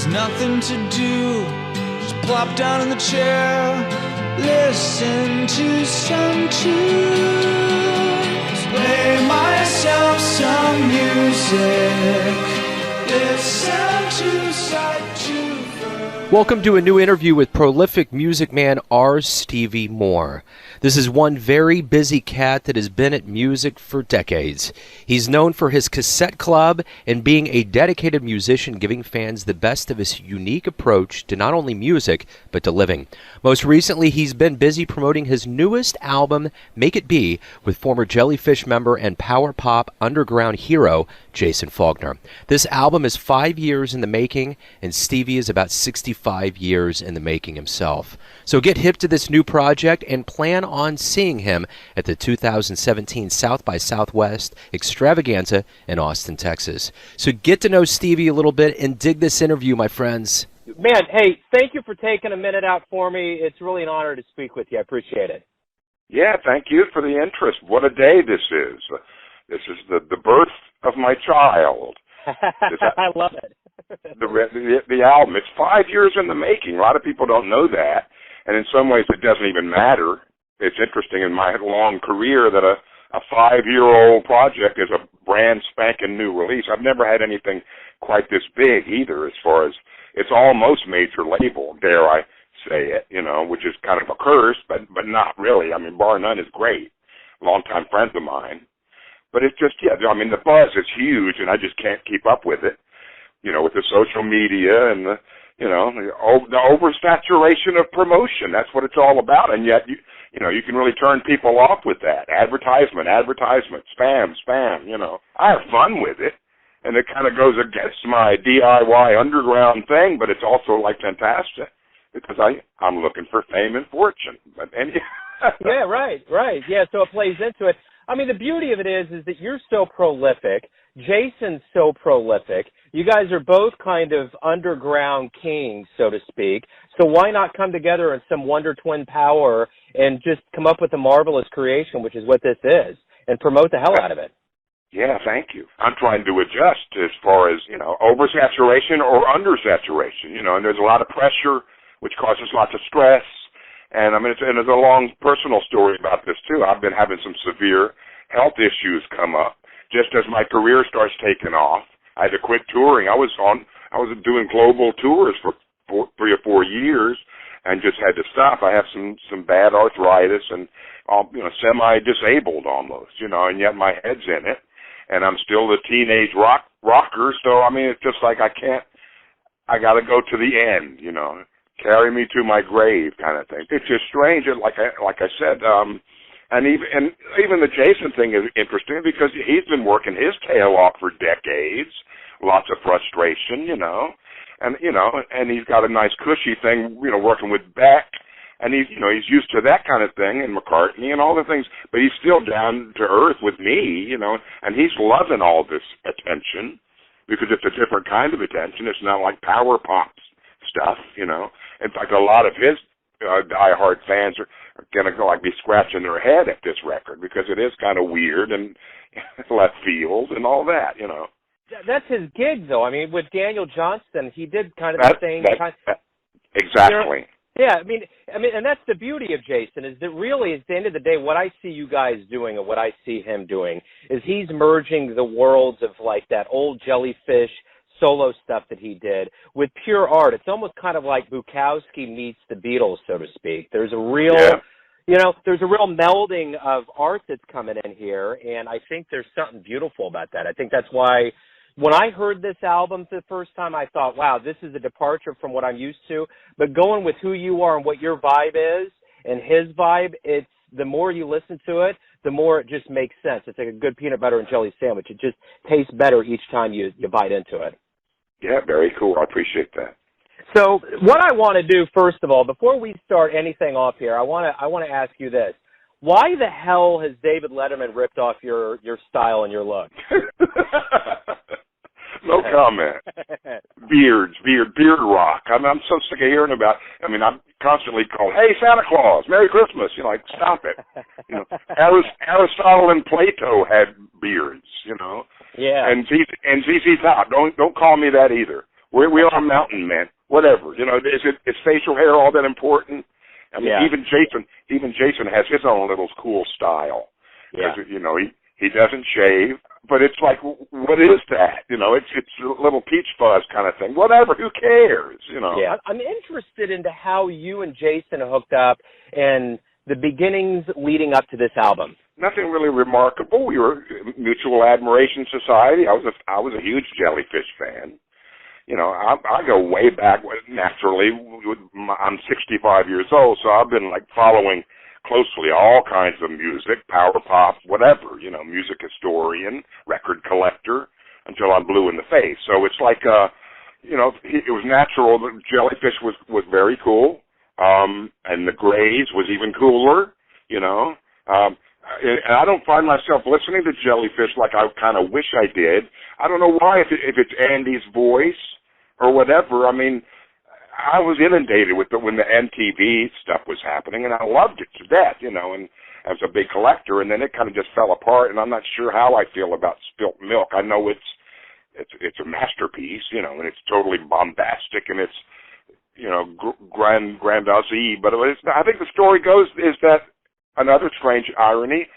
nothing to do, just plop down in the chair, listen to some tunes, play myself some music, listen to side two. Welcome to a new interview with prolific music man R. Stevie Moore. This is one very busy cat that has been at music for decades. He's known for his Cassette Club and being a dedicated musician, giving fans the best of his unique approach to not only music, but to living. Most recently, he's been busy promoting his newest album, Make It Be, with former Jellyfish member and power pop underground hero, Jason Falkner. This album is 5 years in the making, and Stevie is about 65 years in the making himself. So get hip to this new project and plan on seeing him at the 2017 South by Southwest Extravaganza in Austin, Texas. So get to know Stevie a little bit and dig this interview, my friends. Man, hey, thank you for taking a minute out for me. It's really an honor to speak with you. I appreciate it. Yeah, thank you for the interest. What a day this is. This is the birth of my child. I love it. The album. It's 5 years in the making. A lot of people don't know that. And in some ways, it doesn't even matter. It's interesting in my long career that a 5-year-old project is a brand spanking new release. I've never had anything quite this big either, as far as it's almost major label, dare I say it, which is kind of a curse, but not really. I mean, bar none is great. Longtime friends of mine. But it's just, the buzz is huge, and I just can't keep up with it, with the social media and the oversaturation of promotion. That's what it's all about. And yet, you can really turn people off with that. Advertisement, spam. I have fun with it. And it kind of goes against my DIY underground thing, but it's also fantastic because I'm looking for fame and fortune. Yeah, right. Yeah, so it plays into it. I mean, the beauty of it is that you're so prolific. Jason's so prolific. You guys are both kind of underground kings, so to speak. So why not come together in some Wonder Twin power and just come up with a marvelous creation, which is what this is, and promote the hell out of it? Yeah, thank you. I'm trying to adjust as far as, oversaturation or undersaturation, and there's a lot of pressure, which causes lots of stress. And there's a long personal story about this too. I've been having some severe health issues come up just as my career starts taking off. I had to quit touring. I was doing global tours for 3 or 4 years and just had to stop. I have some bad arthritis and semi-disabled almost, and yet my head's in it. And I'm still the teenage rocker, so it's just like I got to go to the end, carry me to my grave kind of thing. It's just strange, like I said, and even the Jason thing is interesting because he's been working his tail off for decades, lots of frustration, and he's got a nice cushy thing, working with Beck. And he's used to that kind of thing, and McCartney and all the things, but he's still down to earth with me, and he's loving all this attention because it's a different kind of attention. It's not like power pop stuff, In fact, a lot of his diehard fans are going to be scratching their head at this record because it is kind of weird and left field and all that, That's his gig, though. With Daniel Johnston, he did kind of the same kind. Exactly. Yeah, and that's the beauty of Jason is that really, at the end of the day, what I see you guys doing and what I see him doing is he's merging the worlds of that old Jellyfish solo stuff that he did with pure art. It's almost kind of like Bukowski meets the Beatles, so to speak. There's a real, there's a real melding of art that's coming in here, and I think there's something beautiful about that. I think that's why when I heard this album for the first time, I thought, wow, this is a departure from what I'm used to. But going with who you are and what your vibe is and his vibe, it's the more you listen to it, the more it just makes sense. It's like a good peanut butter and jelly sandwich. It just tastes better each time you bite into it. Yeah, very cool. I appreciate that. So what I want to do, first of all, before we start anything off here, I want to ask you this. Why the hell has David Letterman ripped off your style and your look? No comment. Beard rock. I'm so sick of hearing about. I'm constantly called, "Hey, Santa Claus, Merry Christmas." Stop it. Aristotle and Plato had beards. Yeah. And ZZ Top. Don't call me that either. We are mountain men. Whatever. You know, is facial hair all that important? I mean, even Jason has his own little cool style. Yeah. You know, he doesn't shave, but it's like, what is that? You know, it's a little peach fuzz kind of thing. Whatever, who cares? You know. Yeah, I'm interested into how you and Jason hooked up and the beginnings leading up to this album. Nothing really remarkable. We were mutual admiration society. I was a huge Jellyfish fan. You know, I go way back. Naturally, I'm 65 years old, so I've been like following closely all kinds of music, power pop, whatever. You know, music historian, record collector, until I'm blue in the face. So it's like, you know, it was natural that Jellyfish was very cool, and the Grays was even cooler. You know. And I don't find myself listening to Jellyfish like I kind of wish I did. I don't know why, if it's Andy's voice or whatever. I mean, I was inundated with when the MTV stuff was happening, and I loved it to death, you know, and I was a big collector, and then it kind of just fell apart, and I'm not sure how I feel about Spilt Milk. I know it's a masterpiece, you know, and it's totally bombastic, and it's, you know, grandiose, but I think the story goes is that another strange irony,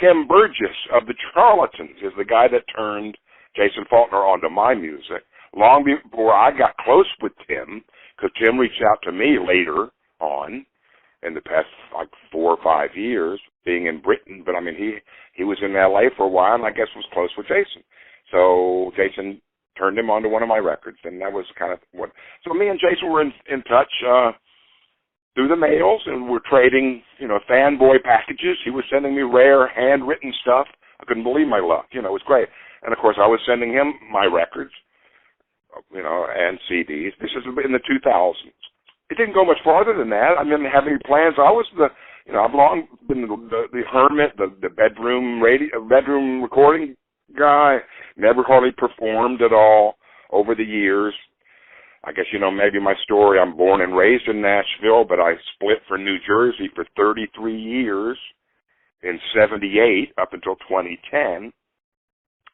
Tim Burgess of the Charlatans is the guy that turned Jason Falkner onto my music. Long before I got close with Tim, because Tim reached out to me later on in the past like 4 or 5 years, being in Britain. But I mean, he was in L.A. for a while, and I guess was close with Jason. So Jason turned him onto one of my records, and that was kind of what. So me and Jason were in touch through the mails, and we're trading, you know, fanboy packages. He was sending me rare handwritten stuff. I couldn't believe my luck. You know, it was great. And of course, I was sending him my records, you know, and CDs. This is in the 2000s. It didn't go much farther than that. I didn't have any plans. I was I've long been the hermit, the bedroom recording guy. Never hardly performed at all over the years. I guess, you know, maybe my story, I'm born and raised in Nashville, but I split for New Jersey for 33 years in 78 up until 2010,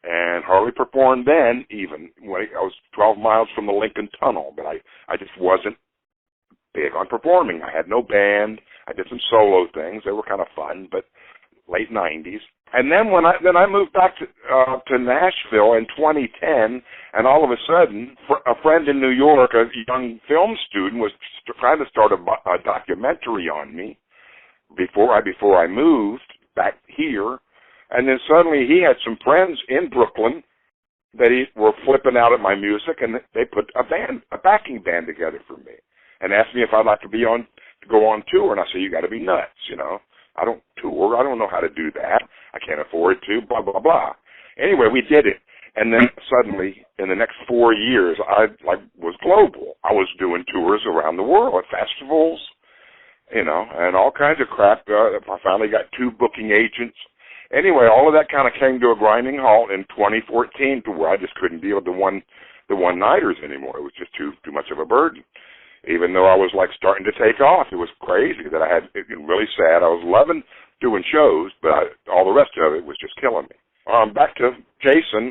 and hardly performed then even. I was 12 miles from the Lincoln Tunnel, but I just wasn't big on performing. I had no band. I did some solo things. They were kind of fun, but late 90s. And then when I moved back to Nashville in 2010, and all of a sudden, a friend in New York, a young film student, was trying to start a documentary on me before I moved back here, and then suddenly he had some friends in Brooklyn that were flipping out at my music, and they put a backing band together for me, and asked me if I'd like to go on tour, and I said, you got to be nuts, you know. I don't tour. I don't know how to do that. I can't afford to, blah, blah, blah. Anyway, we did it. And then suddenly, in the next 4 years, I was global. I was doing tours around the world at festivals, you know, and all kinds of crap. I finally got 2 booking agents. Anyway, all of that kind of came to a grinding halt in 2014 to where I just couldn't deal with the one-nighters anymore. It was just too much of a burden. Even though I was like starting to take off, it was crazy that it really sad. I was loving doing shows, but all the rest of it was just killing me. Back to Jason.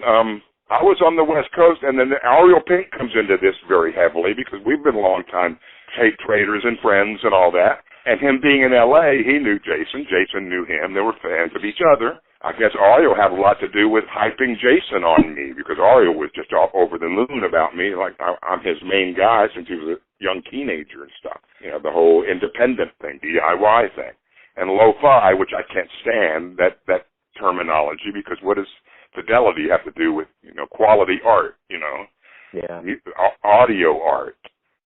I was on the West Coast, and then Ariel Pink comes into this very heavily because we've been long-time hate traders and friends and all that. And him being in L.A., he knew Jason. Jason knew him. They were fans of each other. I guess Ariel had a lot to do with hyping Jason on me because Ariel was just all over the moon about me. Like, I'm his main guy since he was a young teenager and stuff. You know, the whole independent thing, DIY thing. And lo-fi, which I can't stand, that terminology, because what does fidelity have to do with, you know, quality art, you know? Yeah. Audio art.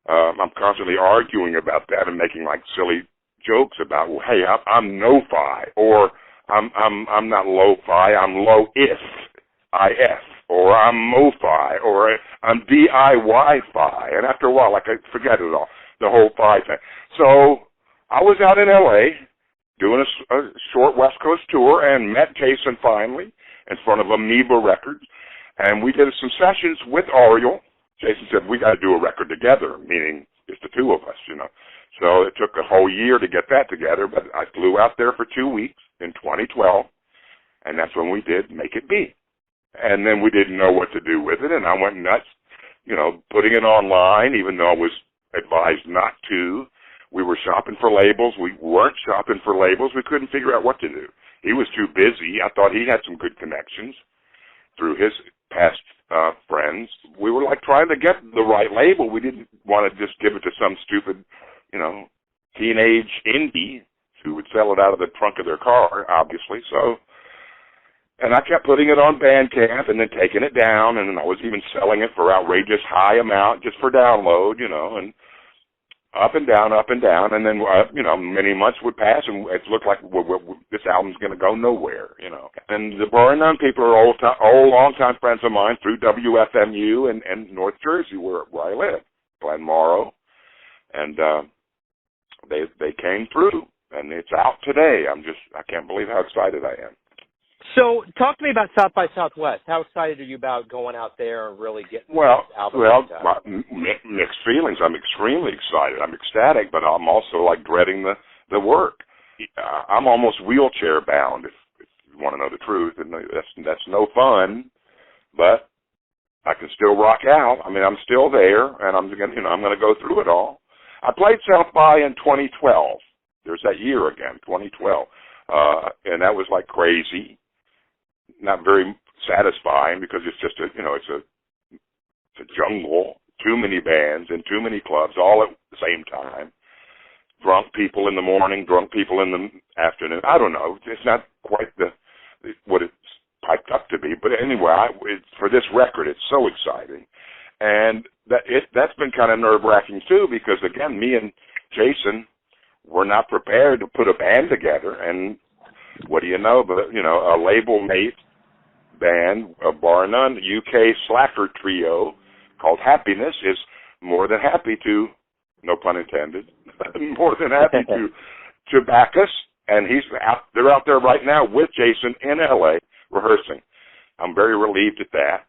I'm constantly arguing about that and making, like, silly jokes about, well, hey, I'm no-fi, or I'm not lo-fi, I'm low-if, or I'm mo-fi, or I'm DIY-fi. And after a while, like, I forget it all, the whole fi thing. So I was out in L.A. doing a short West Coast tour and met Jason finally in front of Amoeba Records. And we did some sessions with Ariel. Jason said, we got to do a record together, meaning it's the two of us, you know. So it took a whole year to get that together, but I flew out there for 2 weeks in 2012, and that's when we did Make It Be. And then we didn't know what to do with it, and I went nuts, putting it online, even though I was advised not to. We were shopping for labels. We weren't shopping for labels. We couldn't figure out what to do. He was too busy. I thought he had some good connections through his past friends. We were like trying to get the right label. We didn't want to just give it to some stupid, teenage indie who would sell it out of the trunk of their car, obviously. So, and I kept putting it on Bandcamp and then taking it down, and I was even selling it for outrageous high amount just for download, and up and down, and then, many months would pass, and it looked like this album's going to go nowhere, And the Bar None people are old long-time friends of mine through WFMU and North Jersey, where I live, Glen Morrow, and they came through, and it's out today. I can't believe how excited I am. So, talk to me about South by Southwest. How excited are you about going out there and really getting this album? Mixed feelings. I'm extremely excited. I'm ecstatic, but I'm also dreading the work. I'm almost wheelchair bound, if you want to know the truth, and that's no fun. But I can still rock out. I mean, I'm still there, and I'm going to go through it all. I played South by in 2012. There's that year again, 2012, and that was like crazy. Not very satisfying because it's just it's a jungle, too many bands and too many clubs all at the same time. Drunk people in the morning, drunk people in the afternoon. I don't know. It's not quite what it's piped up to be. But anyway, for this record, it's so exciting, and that's been kind of nerve-wracking too because again, me and Jason were not prepared to put a band together, and what do you know? But a label mate band, a Bar None UK slacker trio called Happiness is more than happy to, no pun intended, more than happy to back us. And they're out there right now with Jason in LA rehearsing. I'm very relieved at that.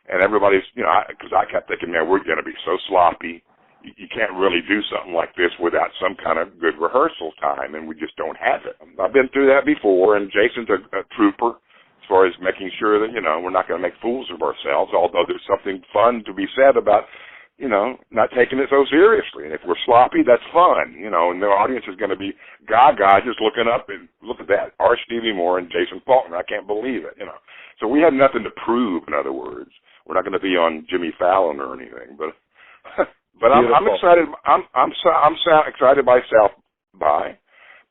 And everybody's, because I kept thinking, man, we're going to be so sloppy. You can't really do something like this without some kind of good rehearsal time, and we just don't have it. I've been through that before, and Jason's a trooper as far as making sure that, we're not going to make fools of ourselves, although there's something fun to be said about, not taking it so seriously. And if we're sloppy, that's fun, and the audience is going to be gaga just looking up and look at that, our Stevie Moore and Jason Falkner. I can't believe it, So we have nothing to prove, in other words. We're not going to be on Jimmy Fallon or anything, but... But I'm excited. I'm excited by South by,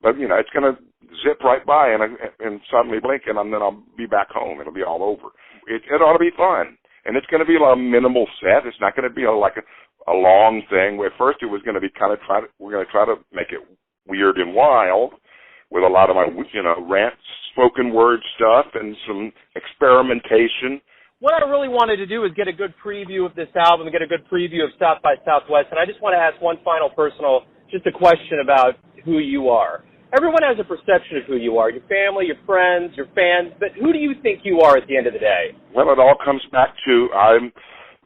but it's going to zip right by and suddenly blink, and then I'll be back home. It'll be all over. It ought to be fun, and it's going to be a minimal set. It's not going to be like a long thing. At first, it was going to be we're going to try to make it weird and wild with a lot of my rant, spoken word stuff, and some experimentation. What I really wanted to do is get a good preview of this album and get a good preview of South by Southwest. And I just want to ask one final just a question about who you are. Everyone has a perception of who you are, your family, your friends, your fans, but who do you think you are at the end of the day? Well, it all comes back to,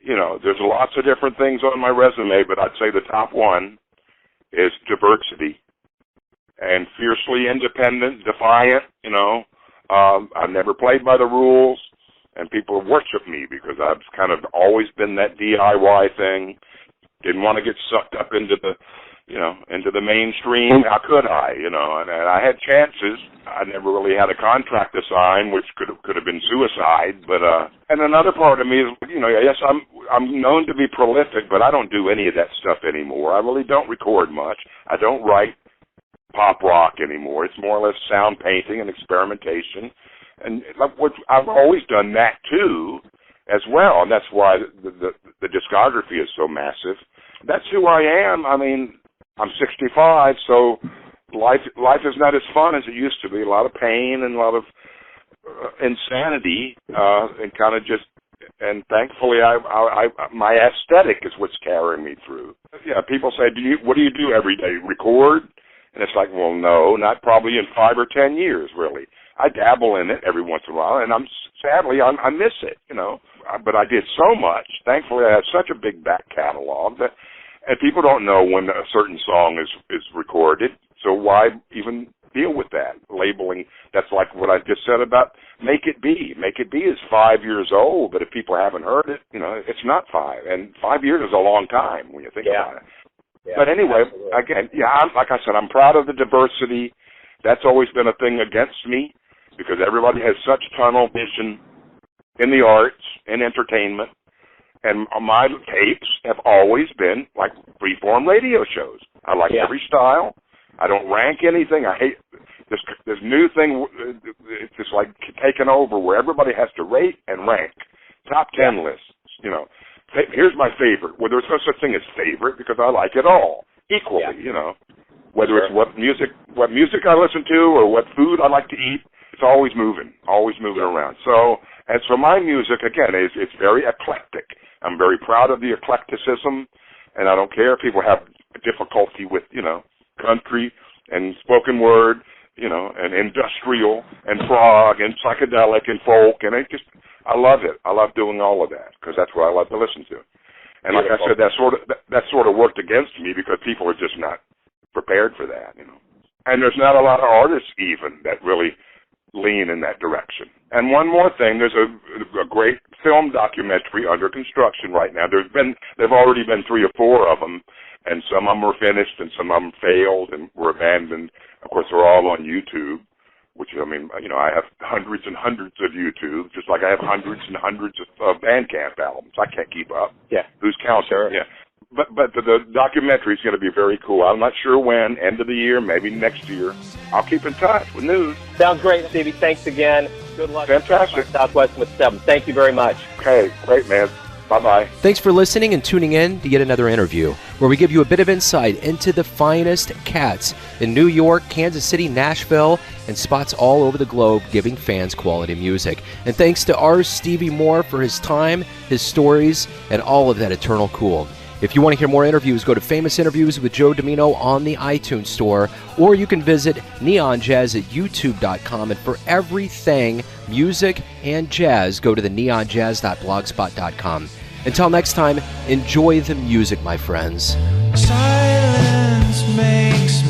there's lots of different things on my resume, but I'd say the top one is diversity and fiercely independent, defiant, I've never played by the rules. And people worship me because I've kind of always been that DIY thing. Didn't want to get sucked up into the, into the mainstream. How could I, And I had chances. I never really had a contract to sign, which could have been suicide. But and another part of me is, yes, I'm known to be prolific, but I don't do any of that stuff anymore. I really don't record much. I don't write pop rock anymore. It's more or less sound painting and experimentation. And I've always done that, too, as well, and that's why the discography is so massive. That's who I am. I mean, I'm 65, so life is not as fun as it used to be. A lot of pain and a lot of insanity, and kind of just, and thankfully, my aesthetic is what's carrying me through. Yeah, people say, what do you do every day? Record? And it's like, well, no, not probably in 5 or 10 years, really. I dabble in it every once in a while, and sadly I miss it, But I did so much. Thankfully, I have such a big back catalog and people don't know when a certain song is recorded. So why even deal with that labeling. That's like what I just said about Make It Be. Make It Be is 5 years old, but if people haven't heard it, it's not 5. And 5 years is a long time when you think about it. Yeah, but anyway, absolutely. Again, like I said, I'm proud of the diversity. That's always been a thing against me because everybody has such tunnel vision in the arts and entertainment. And my tapes have always been like freeform radio shows. I like every style. I don't rank anything. I hate this new thing. It's just like taken over where everybody has to rate and rank. Top 10 lists, Here's my favorite. Well, there's no such thing as favorite because I like it all equally, Whether it's what music I listen to or what food I like to eat, it's always moving around. So as for my music, again, it's very eclectic. I'm very proud of the eclecticism, and I don't care if people have difficulty with, country and spoken word, and industrial and prog and psychedelic and folk, and I love it. I love doing all of that because that's what I love to listen to. And like I said, that sort of worked against me because people are just not prepared for that, And there's not a lot of artists even that really lean in that direction. And one more thing, there's a great film documentary under construction right now. There've already been 3 or 4 of them, and some of them were finished and some of them failed and were abandoned. Of course, they're all on YouTube, which, I have hundreds and hundreds of YouTube, just like I have hundreds and hundreds of Bandcamp albums. I can't keep up. Yeah. Who's counting? Sure. Yeah. But the documentary is going to be very cool. I'm not sure when, end of the year, maybe next year. I'll keep in touch with news. Sounds great, Stevie. Thanks again. Good luck. Fantastic. Southwest with 7. Thank you very much. Okay, great, man. Bye-bye. Thanks for listening and tuning in to yet another interview where we give you a bit of insight into the finest cats in New York, Kansas City, Nashville, and spots all over the globe giving fans quality music. And thanks to our Stevie Moore for his time, his stories, and all of that eternal cool. If you want to hear more interviews, go to Famous Interviews with Joe Domino on the iTunes Store, or you can visit neonjazz at youtube.com. And for everything music and jazz, go to the neonjazz.blogspot.com. Until next time, enjoy the music, my friends. Silence makes me